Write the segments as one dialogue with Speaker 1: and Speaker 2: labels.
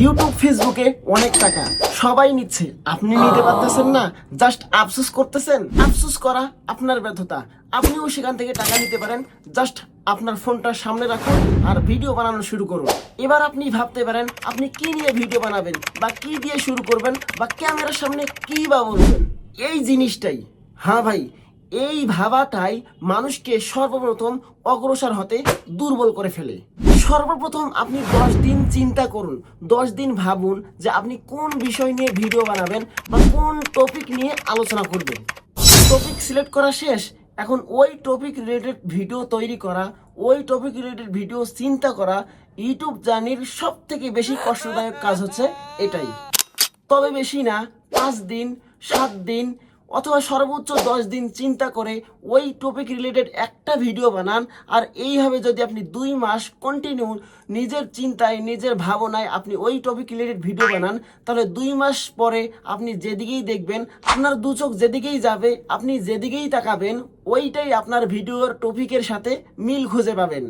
Speaker 1: YouTube ফেসবুকে অনেক টাকা সবাই নিচ্ছে, আপনি নিতে পারতেছেন না, জাস্ট আফসোস করতেছেন। আফসোস করা আপনার ব্যর্থতা, আপনিও সেখান থেকে টাকা নিতে পারেন। জাস্ট আপনার ফোনটা সামনে রাখুন আর ভিডিও বানানো শুরু করুন। এবার আপনি ভাবতে পারেন আপনি কি নিয়ে ভিডিও বানাবেন বা কি দিয়ে শুরু করবেন বা ক্যামেরার সামনে কি বা বলবেন। এই জিনিসটাই, হ্যাঁ ভাই, এই ভাবাটাই মানুষকে সর্বপ্রথম অগ্রসর হতে দুর্বল করে ফেলে। সর্বপ্রথম আপনি 10 দিন চিন্তা করুন, 10 দিন ভাবুন যে আপনি কোন বিষয় নিয়ে ভিডিও বানাবেন বা কোন টপিক নিয়ে আলোচনা করবেন। টপিক সিলেক্ট করা শেষ, এখন ওই টপিক রিলেটেড ভিডিও তৈরি করা, ওই টপিক রিলেটেড ভিডিও চিন্তা করা ইউটিউব জার্নির সব থেকে বেশি কষ্টদায়ক কাজ হচ্ছে এটাই। তবে বেশি না, 5 দিন 7 দিন অথবা সর্বোচ্চ 10 দিন চিন্তা করে ওই টপিক রিলেটেড একটা ভিডিও বানান। আর এইভাবে যদি আপনি 2 মাস কন্টিনিউ নিজের চিন্তায় নিজের ভাবনায় আপনি ওই টপিক রিলেটেড ভিডিও বানান, তাহলে 2 মাস পরে আপনি যেদিকেই দেখবেন, আপনার দু চোখ যেদিকেই যাবে, আপনি যেদিকেই তাকাবেন, ওইটাই আপনার ভিডিওর টপিকের সাথে মিল খুঁজে পাবেন।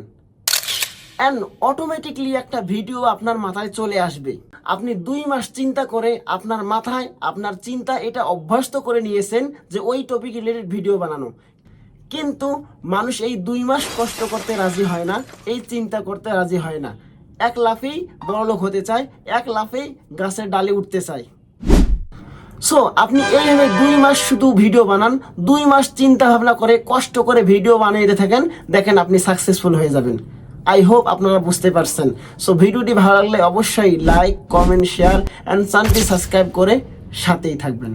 Speaker 1: অ্যান্ড অটোমেটিকলি একটা ভিডিও আপনার মাথায় চলে আসবে। আপনি 2 মাস চিন্তা করে আপনার মাথায় আপনার চিন্তা এটা অভ্যস্ত করে নিয়েছেন যে ওই টপিক রিলেটেড ভিডিও বানানো। কিন্তু মানুষ এই 2 মাস কষ্ট করতে রাজি হয় না, এই চিন্তা করতে রাজি হয় না। এক লাফেই বড়লোক হতে চায়, এক লাফেই গাছের ডালে উঠতে চায়। সো আপনি এইভাবে 2 মাস শুধু ভিডিও বানান, 2 মাস চিন্তা ভাবনা করে কষ্ট করে ভিডিও বানিয়ে থাকেন, দেখেন আপনি সাকসেসফুল হয়ে যাবেন। আই হোপ আপনারা বুঝতে পারছেন। সো ভিডিওটি ভালো লাগলে অবশ্যই লাইক, কমেন্ট, শেয়ার অ্যান্ড চ্যানেলটি সাবস্ক্রাইব করে সাথেই থাকবেন।